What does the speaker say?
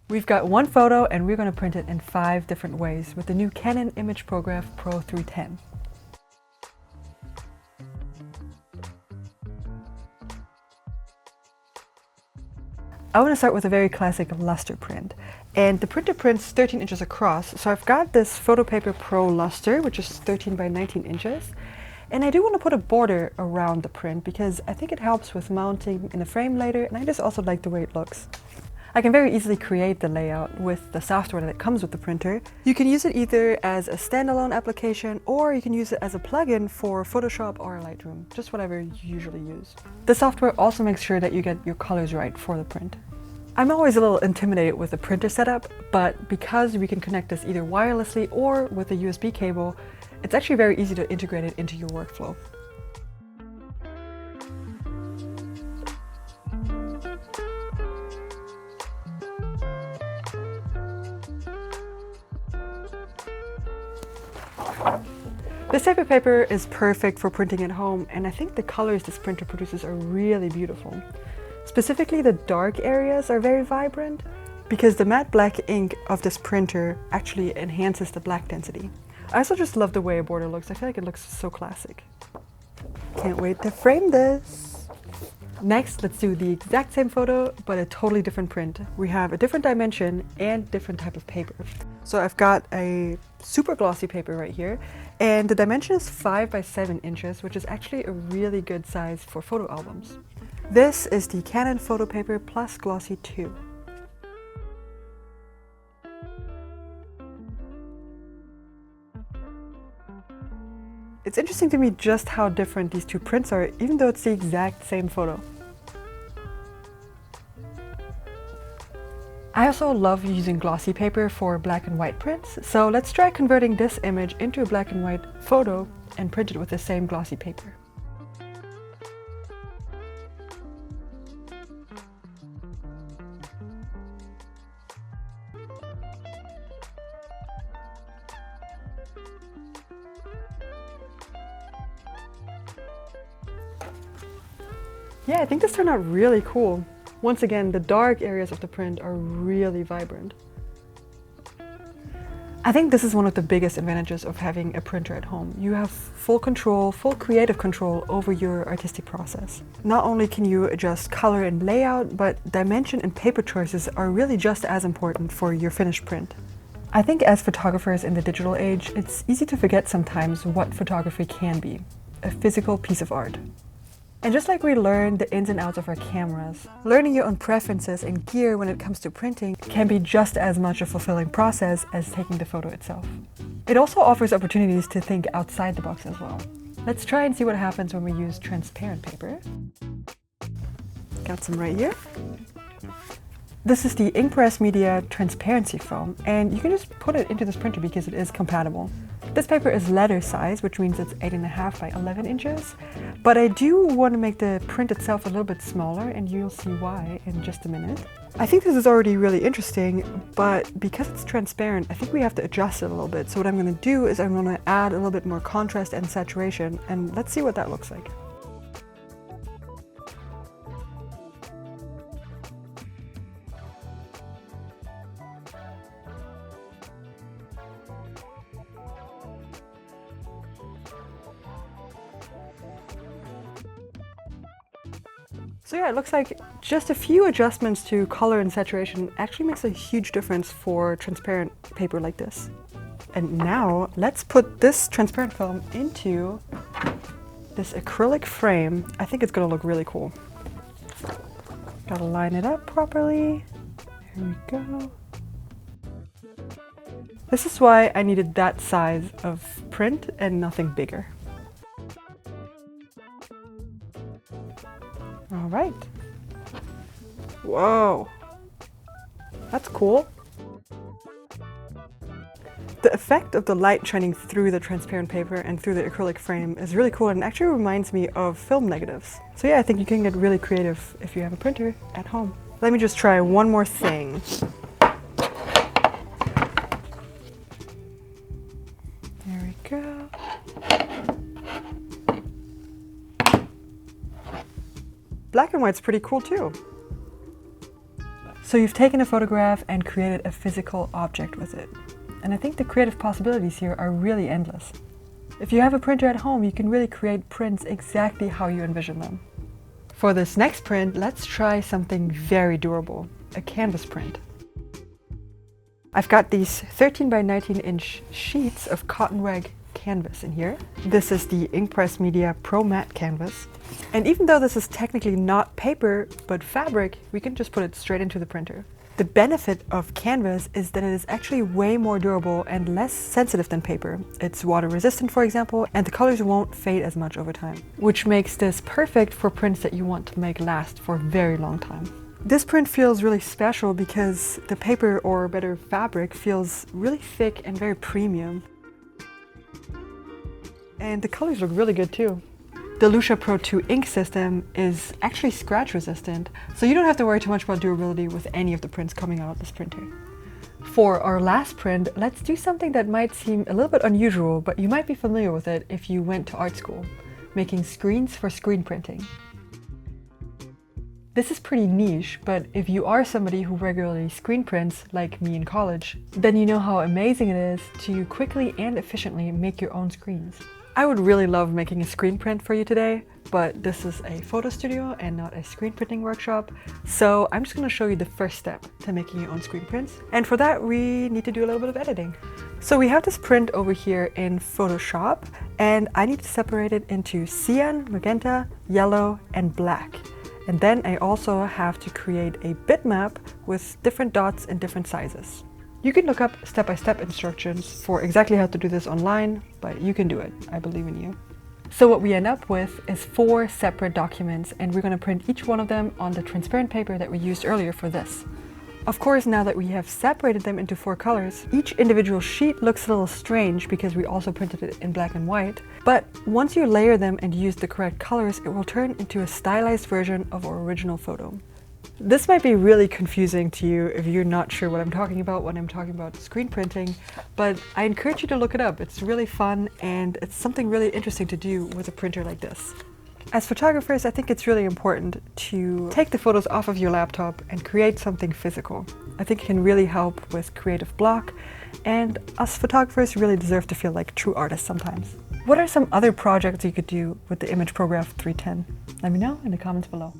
We've got one photo and we're going to print it in 5 different ways with the new Canon ImagePrograph Pro 310. I want to start with a very classic luster print, and the printer prints 13 inches across, so I've got this Photopaper Pro luster, which is 13 by 19 inches, and I do want to put a border around the print because I think it helps with mounting in a frame later, and I just also like the way it looks. I can very easily create the layout with the software that comes with the printer. You can use it either as a standalone application or you can use it as a plugin for Photoshop or Lightroom, just whatever you usually use. The software also makes sure that you get your colors right for the print. I'm always a little intimidated with the printer setup, but because we can connect this either wirelessly or with a USB cable, it's actually very easy to integrate it into your workflow. This type of paper is perfect for printing at home, and I think the colors this printer produces are really beautiful. Specifically, the dark areas are very vibrant because the matte black ink of this printer actually enhances the black density. I also just love the way a border looks. I feel like it looks so classic. Can't wait to frame this. Next, let's do the exact same photo, but a totally different print. We have a different dimension and different type of paper. So I've got a super glossy paper right here, and the dimension is 5 by 7 inches, which is actually a really good size for photo albums. This is the Canon Photopaper Plus Glossy 2. It's interesting to me just how different these two prints are, even though it's the exact same photo. I also love using glossy paper for black and white prints, so let's try converting this image into a black and white photo and print it with the same glossy paper. Yeah, I think this turned out really cool. Once again, the dark areas of the print are really vibrant. I think this is one of the biggest advantages of having a printer at home. You have full control, full creative control over your artistic process. Not only can you adjust color and layout, but dimension and paper choices are really just as important for your finished print. I think as photographers in the digital age, it's easy to forget sometimes what photography can be, a physical piece of art. And just like we learn the ins and outs of our cameras, learning your own preferences and gear when it comes to printing can be just as much a fulfilling process as taking the photo itself. It also offers opportunities to think outside the box as well. Let's try and see what happens when we use transparent paper. Got some right here. This is the Inkpress Media Transparency Foam, and you can just put it into this printer because it is compatible. This paper is letter size, which means it's 8.5 by 11 inches, but I do want to make the print itself a little bit smaller, and you'll see why in just a minute. I think this is already really interesting, but because it's transparent, I think we have to adjust it a little bit. So what I'm going to do is I'm going to add a little bit more contrast and saturation, and let's see what that looks like. So yeah, it looks like just a few adjustments to color and saturation actually makes a huge difference for transparent paper like this. And now let's put this transparent film into this acrylic frame. I think it's gonna look really cool. Gotta line it up properly. There we go. This is why I needed that size of print and nothing bigger. All right. Whoa, that's cool. The effect of the light shining through the transparent paper and through the acrylic frame is really cool and actually reminds me of film negatives. So yeah, I think you can get really creative if you have a printer at home. Let me just try one more thing. There we go. Black and white's pretty cool too. So you've taken a photograph and created a physical object with it. And I think the creative possibilities here are really endless. If you have a printer at home, you can really create prints exactly how you envision them. For this next print, let's try something very durable, a canvas print. I've got these 13 by 19 inch sheets of cotton rag canvas in here. This is the Inkpress Media Pro Matte canvas. And even though this is technically not paper, but fabric, we can just put it straight into the printer. The benefit of canvas is that it is actually way more durable and less sensitive than paper. It's water resistant, for example, and the colors won't fade as much over time, which makes this perfect for prints that you want to make last for a very long time. This print feels really special because the paper, or better fabric, feels really thick and very premium. And the colors look really good too. The Lucia Pro 2 ink system is actually scratch resistant, so you don't have to worry too much about durability with any of the prints coming out of this printer. For our last print, let's do something that might seem a little bit unusual, but you might be familiar with it if you went to art school, making screens for screen printing. This is pretty niche, but if you are somebody who regularly screen prints, like me in college, then you know how amazing it is to quickly and efficiently make your own screens. I would really love making a screen print for you today, but this is a photo studio and not a screen printing workshop, so I'm just going to show you the first step to making your own screen prints. And for that, we need to do a little bit of editing. So we have this print over here in Photoshop, and I need to separate it into cyan, magenta, yellow, and black. And then I also have to create a bitmap with different dots in different sizes. You can look up step-by-step instructions for exactly how to do this online, but you can do it. I believe in you. So what we end up with is 4 separate documents, and we're going to print each one of them on the transparent paper that we used earlier for this. Of course, now that we have separated them into 4 colors, each individual sheet looks a little strange because we also printed it in black and white. But once you layer them and use the correct colors, it will turn into a stylized version of our original photo. This might be really confusing to you if you're not sure what I'm talking about when I'm talking about screen printing, but I encourage you to look it up. It's really fun and it's something really interesting to do with a printer like this. As photographers, I think it's really important to take the photos off of your laptop and create something physical. I think it can really help with creative block, and us photographers really deserve to feel like true artists sometimes. What are some other projects you could do with the Image ProGraph 310? Let me know in the comments below.